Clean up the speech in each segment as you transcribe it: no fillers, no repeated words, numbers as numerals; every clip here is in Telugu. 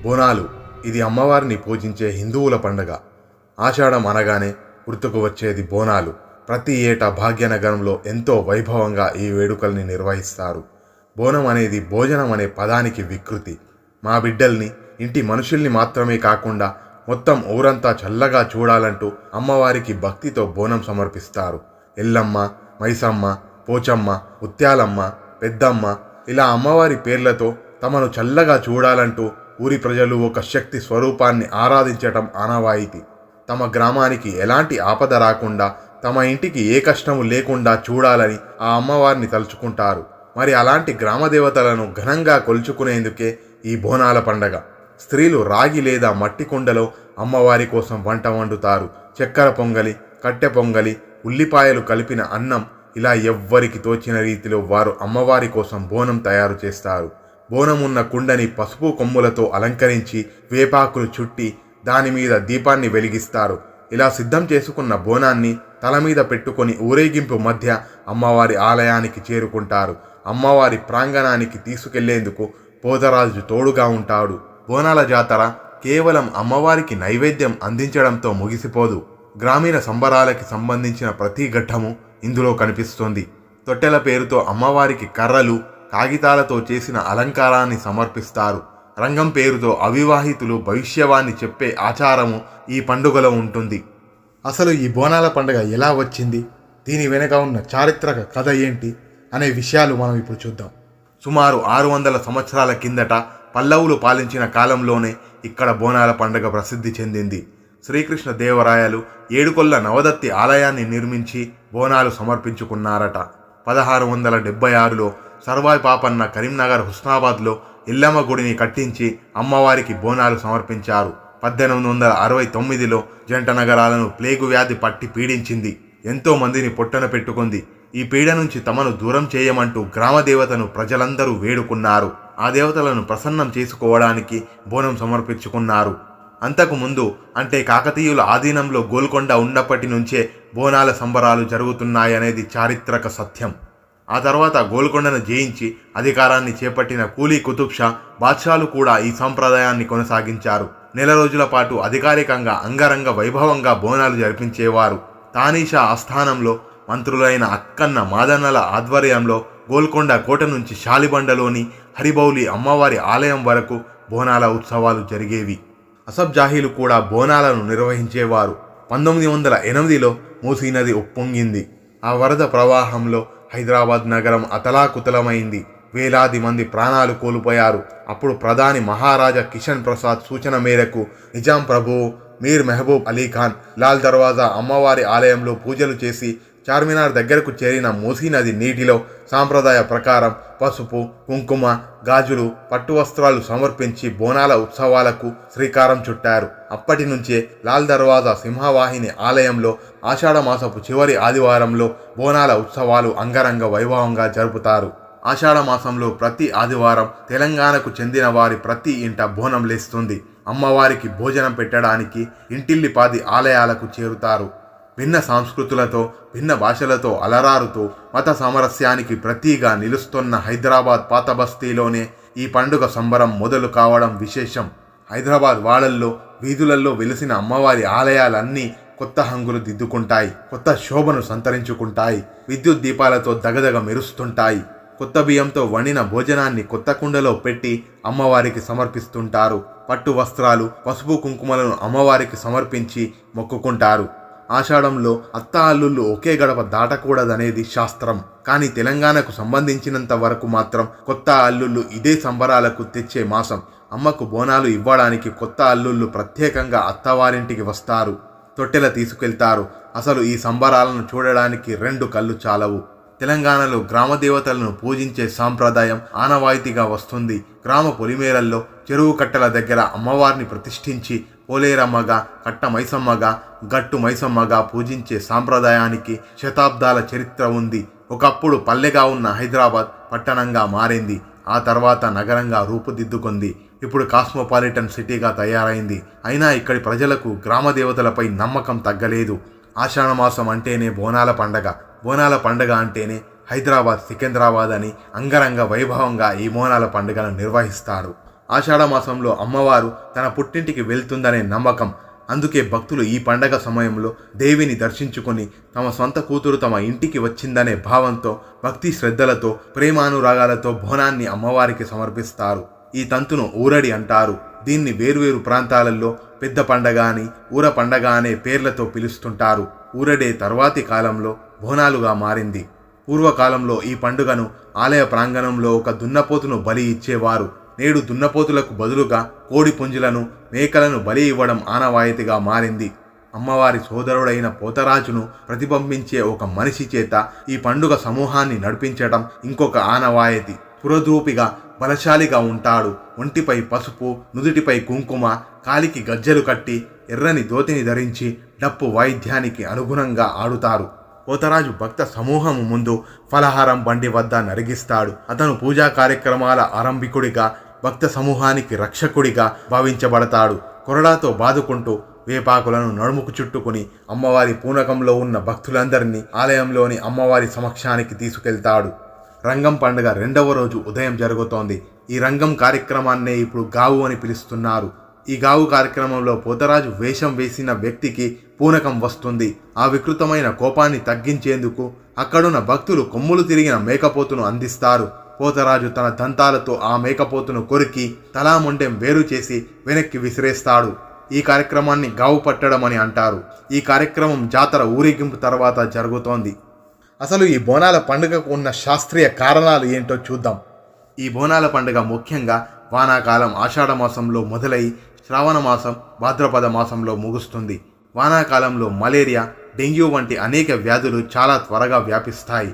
బోనాలు ఇది అమ్మవారిని పూజించే హిందువుల పండుగ. ఆషాఢం అనగానే గుర్తుకు వచ్చేది బోనాలు. ప్రతి ఏటా భాగ్యనగరంలో ఎంతో వైభవంగా ఈ వేడుకల్ని నిర్వహిస్తారు. బోనం అనేది భోజనం అనే పదానికి వికృతి. మా బిడ్డల్ని, ఇంటి మనుషుల్ని మాత్రమే కాకుండా మొత్తం ఊరంతా చల్లగా చూడాలంటూ అమ్మవారికి భక్తితో బోనం సమర్పిస్తారు. ఎల్లమ్మ, మైసమ్మ, పోచమ్మ, ముత్యాలమ్మ, పెద్దమ్మ ఇలా అమ్మవారి పేర్లతో తమను చల్లగా చూడాలంటూ ఊరి ప్రజలు ఒక శక్తి స్వరూపాన్ని ఆరాధించటం ఆనవాయితీ. తమ గ్రామానికి ఎలాంటి ఆపద రాకుండా, తమ ఇంటికి ఏ కష్టము లేకుండా చూడాలని ఆ అమ్మవారిని తలుచుకుంటారు. మరి అలాంటి గ్రామదేవతలను ఘనంగా కొలుచుకునేందుకే ఈ బోనాల పండగ. స్త్రీలు రాగి లేదా మట్టి కుండలో అమ్మవారి కోసం వంట వండుతారు. చక్కెర పొంగలి, కట్టె పొంగలి, ఉల్లిపాయలు కలిపిన అన్నం ఇలా ఎవ్వరికి తోచిన రీతిలో వారు అమ్మవారి కోసం బోనం తయారు చేస్తారు. బోనం ఉన్న కుండని పసుపు కొమ్ములతో అలంకరించి వేపాకులు చుట్టి దానిమీద దీపాన్ని వెలిగిస్తారు. ఇలా సిద్ధం చేసుకున్న బోనాన్ని తల మీద పెట్టుకొని ఊరేగింపు మధ్య అమ్మవారి ఆలయానికి చేరుకుంటారు. అమ్మవారి ప్రాంగణానికి తీసుకెళ్లేందుకు పోతరాజు తోడుగా ఉంటాడు. బోనాల జాతర కేవలం అమ్మవారికి నైవేద్యం అందించడంతో ముగిసిపోదు. గ్రామీణ సంబరాలకి సంబంధించిన ప్రతి ఘట్టము ఇందులో కనిపిస్తోంది. తొట్టెల పేరుతో అమ్మవారికి కర్రలు, కాగితాలతో చేసిన అలంకారాన్ని సమర్పిస్తారు. రంగం పేరుతో అవివాహితులు భవిష్యవాణి చెప్పే ఆచారము ఈ పండుగలో ఉంటుంది. అసలు ఈ బోనాల పండుగ ఎలా వచ్చింది, దీని వెనుక ఉన్న చారిత్రక కథ ఏంటి అనే విషయాలు మనం ఇప్పుడు చూద్దాం. సుమారు 600 సంవత్సరాల కిందట పల్లవులు పాలించిన కాలంలోనే ఇక్కడ బోనాల పండుగ ప్రసిద్ధి చెందింది. శ్రీకృష్ణ దేవరాయలు ఏడుకొల్ల నవదత్తి ఆలయాన్ని నిర్మించి బోనాలు సమర్పించుకున్నారట. 1676లో సర్వాయి పాపన్న కరీంనగర్ హుస్నాబాద్లో ఎల్లమ్మ గుడిని కట్టించి అమ్మవారికి బోనాలు సమర్పించారు. 1869లో జంట నగరాలను ప్లేగు వ్యాధి పట్టి పీడించింది. ఎంతో మందిని పొట్టన పెట్టుకుంది. ఈ పీడ నుంచి తమను దూరం చేయమంటూ గ్రామదేవతను ప్రజలందరూ వేడుకున్నారు. ఆ దేవతలను ప్రసన్నం చేసుకోవడానికి బోనం సమర్పించుకున్నారు. అంతకు ముందు అంటే కాకతీయుల ఆధీనంలో గోల్కొండ ఉన్నప్పటి నుంచే బోనాల సంబరాలు జరుగుతున్నాయనేది చారిత్రక సత్యం. ఆ తర్వాత గోల్కొండను జయించి అధికారాన్ని చేపట్టిన కూలీ కుతుబ్ షా బాద్షాలు కూడా ఈ సంప్రదాయాన్ని కొనసాగించారు. నెల రోజుల పాటు అధికారికంగా అంగరంగ వైభవంగా బోనాలు జరిపించేవారు. తానీషా ఆస్థానంలో మంత్రులైన అక్కన్న మాదన్నల ఆధ్వర్యంలో గోల్కొండ కోట నుంచి శాలిబండలోని హరిబౌలి అమ్మవారి ఆలయం వరకు బోనాల ఉత్సవాలు జరిగేవి. అసబ్ జాహీలు కూడా బోనాలను నిర్వహించేవారు. 1908లో మూసీ నది ఉప్పొంగింది. ఆ వరద ప్రవాహంలో హైదరాబాద్ నగరం అతలాకుతలమైంది. వేలాది మంది ప్రాణాలు కోల్పోయారు. అప్పుడు ప్రధాని మహారాజా కిషన్ ప్రసాద్ సూచన మేరకు నిజాం ప్రభువు మీర్ మెహబూబ్ అలీ ఖాన్ లాల్ దర్వాజా అమ్మవారి ఆలయంలో పూజలు చేసి చార్మినార్ దగ్గరకు చేరిన మూసీ నది నీటిలో సాంప్రదాయ ప్రకారం పసుపు, కుంకుమ, గాజులు, పట్టు వస్త్రాలు సమర్పించి బోనాల ఉత్సవాలకు శ్రీకారం చుట్టారు. అప్పటి నుంచే లాల్ దర్వాజా సింహవాహిని ఆలయంలో ఆషాఢ మాసపు చివరి ఆదివారంలో బోనాల ఉత్సవాలు అంగరంగ వైభవంగా జరుపుతారు. ఆషాఢ మాసంలో ప్రతి ఆదివారం తెలంగాణకు చెందిన వారి ప్రతి ఇంట బోనం లేస్తుంది. అమ్మవారికి భోజనం పెట్టడానికి ఇంటిల్లిపాది ఆలయాలకు చేరుతారు. భిన్న సంస్కృతులతో, భిన్న భాషలతో అలరారుతూ మత సామరస్యానికి ప్రతీగా నిలుస్తున్న హైదరాబాద్ పాత బస్తీలోనే ఈ పండుగ సంబరం మొదలు కావడం విశేషం. హైదరాబాద్ వాడల్లో, వీధులలో వెలిసిన అమ్మవారి ఆలయాలన్నీ కొత్త హంగులు దిద్దుకుంటాయి. కొత్త శోభను సంతరించుకుంటాయి. విద్యుత్ దీపాలతో దగదగ మెరుస్తుంటాయి. కొత్త బియ్యంతో వండిన భోజనాన్ని కొత్త కుండలో పెట్టి అమ్మవారికి సమర్పిస్తుంటారు. పట్టు వస్త్రాలు, పసుపు కుంకుమలను అమ్మవారికి సమర్పించి మొక్కుకుంటారు. ఆషాఢంలో అత్త అల్లుళ్ళు ఒకే గడప దాటకూడదనేది శాస్త్రం. కానీ తెలంగాణకు సంబంధించినంత వరకు మాత్రం కొత్త అల్లుళ్ళు ఇదే సంబరాలకు తెచ్చే మాసం. అమ్మకు బోనాలు ఇవ్వడానికి కొత్త అల్లుళ్ళు ప్రత్యేకంగా అత్తవారింటికి వస్తారు. తొట్టెల తీసుకెళ్తారు. అసలు ఈ సంబరాలను చూడడానికి 2 కళ్ళు చాలవు. తెలంగాణలో గ్రామదేవతలను పూజించే సాంప్రదాయం ఆనవాయితీగా వస్తుంది. గ్రామ పొలిమేరల్లో, చెరువు కట్టల దగ్గర అమ్మవారిని ప్రతిష్ఠించి పోలేరమ్మగా, కట్ట మైసమ్మగా, గట్టు మైసమ్మగా పూజించే సాంప్రదాయానికి శతాబ్దాల చరిత్ర ఉంది. ఒకప్పుడు పల్లెగా ఉన్న హైదరాబాద్ పట్టణంగా మారింది. ఆ తర్వాత నగరంగా రూపుదిద్దుకుంది. ఇప్పుడు కాస్మోపాలిటన్ సిటీగా తయారైంది. అయినా ఇక్కడి ప్రజలకు గ్రామదేవతలపై నమ్మకం తగ్గలేదు. ఆషాఢమాసం అంటేనే బోనాల పండగ. బోనాల పండుగ అంటేనే హైదరాబాద్, సికింద్రాబాద్ అని అంగరంగ వైభవంగా ఈ బోనాల పండుగను నిర్వహిస్తారు. ఆషాఢమాసంలో అమ్మవారు తన పుట్టింటికి వెళ్తుందనే నమ్మకం. అందుకే భక్తులు ఈ పండగ సమయంలో దేవిని దర్శించుకొని తమ సొంత కూతురు తమ ఇంటికి వచ్చిందనే భావంతో భక్తి శ్రద్ధలతో ప్రేమానురాగాలతో బోనాన్ని అమ్మవారికి సమర్పిస్తారు. ఈ తంతును ఊరడి అంటారు. దీన్ని వేర్వేరు ప్రాంతాలలో పెద్ద పండగ అని, ఊర పండగ అనే పేర్లతో పిలుస్తుంటారు. ఊరడే తర్వాతి కాలంలో బోనాలుగా మారింది. పూర్వకాలంలో ఈ పండుగను ఆలయ ప్రాంగణంలో ఒక దున్నపోతును బలి ఇచ్చేవారు. నేడు దున్నపోతులకు బదులుగా కోడి పుంజులను, మేకలను బలి ఇవ్వడం ఆనవాయితీగా మారింది. అమ్మవారి సోదరుడైన పోతరాజును ప్రతిబింబించే ఒక మనిషి చేత ఈ పండుగ సమూహాన్ని నడిపించడం ఇంకొక ఆనవాయితీ. పురద్రూపిగా బలశాలిగా ఉంటాడు. ఒంటిపై పసుపు, నుదుటిపై కుంకుమ, కాలికి గజ్జెలు కట్టి ఎర్రని ధోతిని ధరించి డప్పు వాయిద్యానికి అనుగుణంగా ఆడుతారు. పోతరాజు భక్త సమూహము ముందు ఫలహారం బండి వద్ద నరిగిస్తాడు. అతను పూజా కార్యక్రమాల ఆరంభికుడిగా, భక్త సమూహానికి రక్షకుడిగా భావించబడతాడు. కొరడాతో బాదుకుంటూ వేపాకులను నడుముకు చుట్టుకుని అమ్మవారి పూనకంలో ఉన్న భక్తులందరినీ ఆలయంలోని అమ్మవారి సమక్షానికి తీసుకెళ్తాడు. రంగం పండుగ 2వ రోజు ఉదయం జరుగుతోంది. ఈ రంగం కార్యక్రమాన్నే ఇప్పుడు గావు అని పిలుస్తున్నారు. ఈ గావు కార్యక్రమంలో పోతరాజు వేషం వేసిన వ్యక్తికి పూనకం వస్తుంది. ఆ వికృతమైన కోపాన్ని తగ్గించేందుకు అక్కడున్న భక్తులు కొమ్ములు తిరిగిన మేకపోతును అందిస్తారు. పోతరాజు తన దంతాలతో ఆ మేకపోతును కొరికి తలా మొండెం వేరు చేసి వెనక్కి విసిరేస్తాడు. ఈ కార్యక్రమాన్ని గావు పట్టడం అని అంటారు. ఈ కార్యక్రమం జాతర ఊరేగింపు తర్వాత జరుగుతోంది. అసలు ఈ బోనాల పండుగకు ఉన్న శాస్త్రీయ కారణాలు ఏంటో చూద్దాం. ఈ బోనాల పండుగ ముఖ్యంగా వానాకాలం ఆషాఢమాసంలో మొదలై శ్రావణ మాసం, భాద్రపద మాసంలో ముగుస్తుంది. వానాకాలంలో మలేరియా, డెంగ్యూ వంటి అనేక వ్యాధులు చాలా త్వరగా వ్యాపిస్తాయి.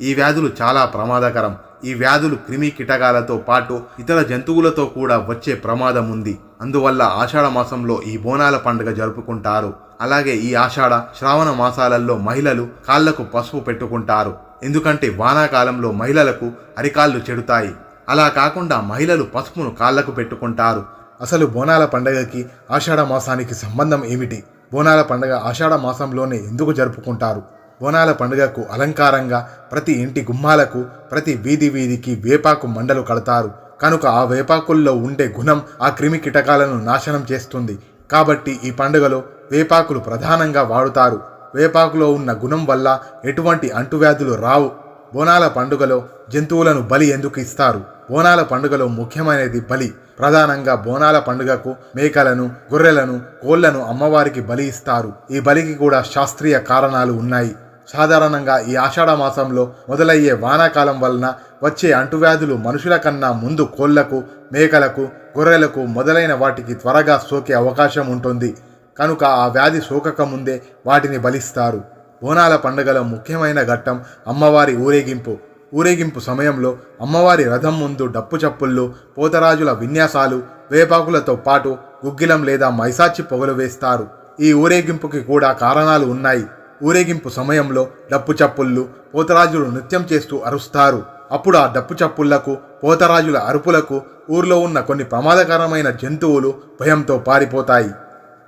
ఈ వ్యాధులు చాలా ప్రమాదకరం. ఈ వ్యాధులు క్రిమి కీటకాలతో పాటు ఇతర జంతువులతో కూడా వచ్చే ప్రమాదం ఉంది. అందువల్ల ఆషాఢ మాసంలో ఈ బోనాల పండుగ జరుపుకుంటారు. అలాగే ఈ ఆషాఢ, శ్రావణ మాసాలలో మహిళలు కాళ్లకు పసుపు పెట్టుకుంటారు. ఎందుకంటే వానాకాలంలో మహిళలకు అరికాళ్ళు చెడుతాయి. అలా కాకుండా మహిళలు పసుపును కాళ్లకు పెట్టుకుంటారు. అసలు బోనాల పండుగకి ఆషాఢ మాసానికి సంబంధం ఏమిటి? బోనాల పండుగ ఆషాఢ మాసంలోనే ఎందుకు జరుపుకుంటారు? బోనాల పండుగకు అలంకారంగా ప్రతి ఇంటి గుమ్మాలకు, ప్రతి వీధికి వేపాకు మండలు కడతారు. కనుక ఆ వేపాకుల్లో ఉండే గుణం ఆ క్రిమి కీటకాలను నాశనం చేస్తుంది. కాబట్టి ఈ పండుగలో వేపాకులు ప్రధానంగా వాడుతారు. వేపాకులో ఉన్న గుణం వల్ల ఎటువంటి అంటువ్యాధులు రావు. బోనాల పండుగలో జంతువులను బలి ఎందుకు ఇస్తారు? బోనాల పండుగలో ముఖ్యమైనది బలి. ప్రధానంగా బోనాల పండుగకు మేకలను, గొర్రెలను, కోళ్లను అమ్మవారికి బలి ఇస్తారు. ఈ బలికి కూడా శాస్త్రీయ కారణాలు ఉన్నాయి. సాధారణంగా ఈ ఆషాఢ మాసంలో మొదలయ్యే వానాకాలం వలన వచ్చే అంటువ్యాధులు మనుషుల కన్నా ముందు కోళ్లకు, మేకలకు, గొర్రెలకు మొదలైన వాటికి త్వరగా సోకే అవకాశం ఉంటుంది. కనుక ఆ వ్యాధి సోకక ముందే వాటిని బలిస్తారు. బోనాల పండుగలో ముఖ్యమైన ఘట్టం అమ్మవారి ఊరేగింపు. ఊరేగింపు సమయంలో అమ్మవారి రథం ముందు డప్పు చప్పుళ్ళు, పోతరాజుల విన్యాసాలు, వేపాకులతో పాటు గుగ్గిలం లేదా మైసాచి పొగలు వేస్తారు. ఈ ఊరేగింపుకి కూడా కారణాలు ఉన్నాయి. ఊరేగింపు సమయంలో డప్పు చప్పుళ్ళు, పోతరాజులు నృత్యం చేస్తూ అరుస్తారు. అప్పుడు ఆ డప్పు చప్పుళ్లకు, పోతరాజుల అరుపులకు ఊర్లో ఉన్న కొన్ని ప్రమాదకరమైన జంతువులు భయంతో పారిపోతాయి.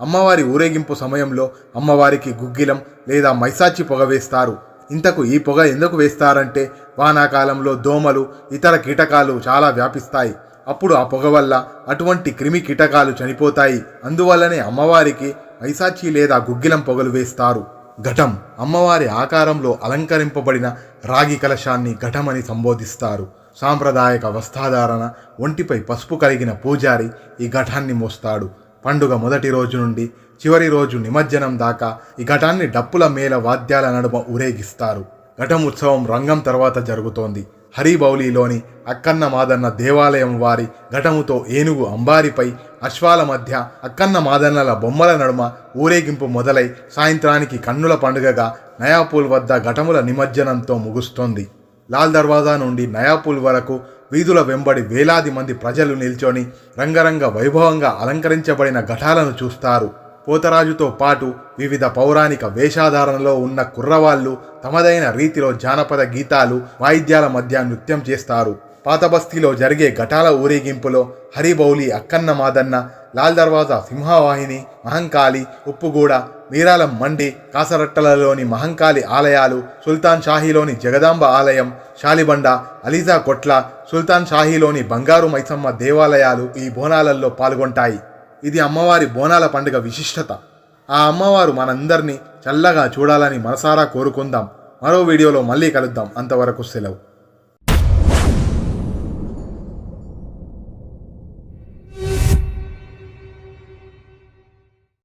అమ్మవారి ఊరేగింపు సమయంలో అమ్మవారికి గుగ్గిలం లేదా మైసాచి పొగ వేస్తారు. ఇంతకు ఈ పొగ ఎందుకు వేస్తారంటే వానాకాలంలో దోమలు, ఇతర కీటకాలు చాలా వ్యాపిస్తాయి. అప్పుడు ఆ పొగ వల్ల అటువంటి క్రిమి కీటకాలు చనిపోతాయి. అందువల్లనే అమ్మవారికి మైసాచి లేదా గుగ్గిలం పొగలు వేస్తారు. ఘటం, అమ్మవారి ఆకారంలో అలంకరింపబడిన రాగి కలశాన్ని ఘటమని సంబోధిస్తారు. సాంప్రదాయక వస్త్రధారణ, ఒంటిపై పసుపు కలిగిన పూజారి ఈ ఘటాన్ని మోస్తాడు. పండుగ మొదటి రోజు నుండి చివరి రోజు నిమజ్జనం దాకా ఈ ఘటాన్ని డప్పుల మేళ వాద్యాల నడుమ ఊరేగిస్తారు. ఘటం ఉత్సవం రంగం తర్వాత జరుగుతోంది. హరిబౌలిలోని అక్కన్న మాదన్న దేవాలయం వారి ఘటముతో ఏనుగు అంబారిపై అశ్వాల మధ్య అక్కన్న మాదన్నల బొమ్మల నడుమ ఊరేగింపు మొదలై సాయంత్రానికి కన్నుల పండుగగా నయాపూల్ వద్ద ఘటముల నిమజ్జనంతో ముగుస్తోంది. లాల్ దర్వాజా నుండి నయాపూల్ వరకు వీధుల వెంబడి వేలాది మంది ప్రజలు నిల్చొని రంగరంగ వైభవంగా అలంకరించబడిన ఘటాలను చూస్తారు. పోతరాజుతో పాటు వివిధ పౌరాణిక వేషధారణలో ఉన్న కుర్రవాళ్ళు తమదైన రీతిలో జానపద గీతాలు, వాయిద్యాల మధ్య నృత్యం చేస్తారు. పాతబస్తీలో జరిగే ఘటాల ఊరేగింపులో హరిబౌలి, అక్కన్న మాదన్న, లాల్ దర్వాజా, సింహవాహిని, మహంకాళి, ఉప్పుగూడ, మీరాలం మండి, కాసరట్టలలోని మహంకాళి ఆలయాలు, సుల్తాన్ షాహీలోని జగదాంబ ఆలయం, శాలిబండ, అలీజా కొట్ల, సుల్తాన్ షాహీలోని బంగారు మైసమ్మ దేవాలయాలు ఈ బోనాలలో పాల్గొంటాయి. ఇది అమ్మవారి బోనాల పండుగ విశిష్టత. ఆ అమ్మవారు మనందరినీ చల్లగా చూడాలని మనసారా కోరుకుందాం. మరో వీడియోలో మళ్ళీ కలుద్దాం. అంతవరకు సెలవు.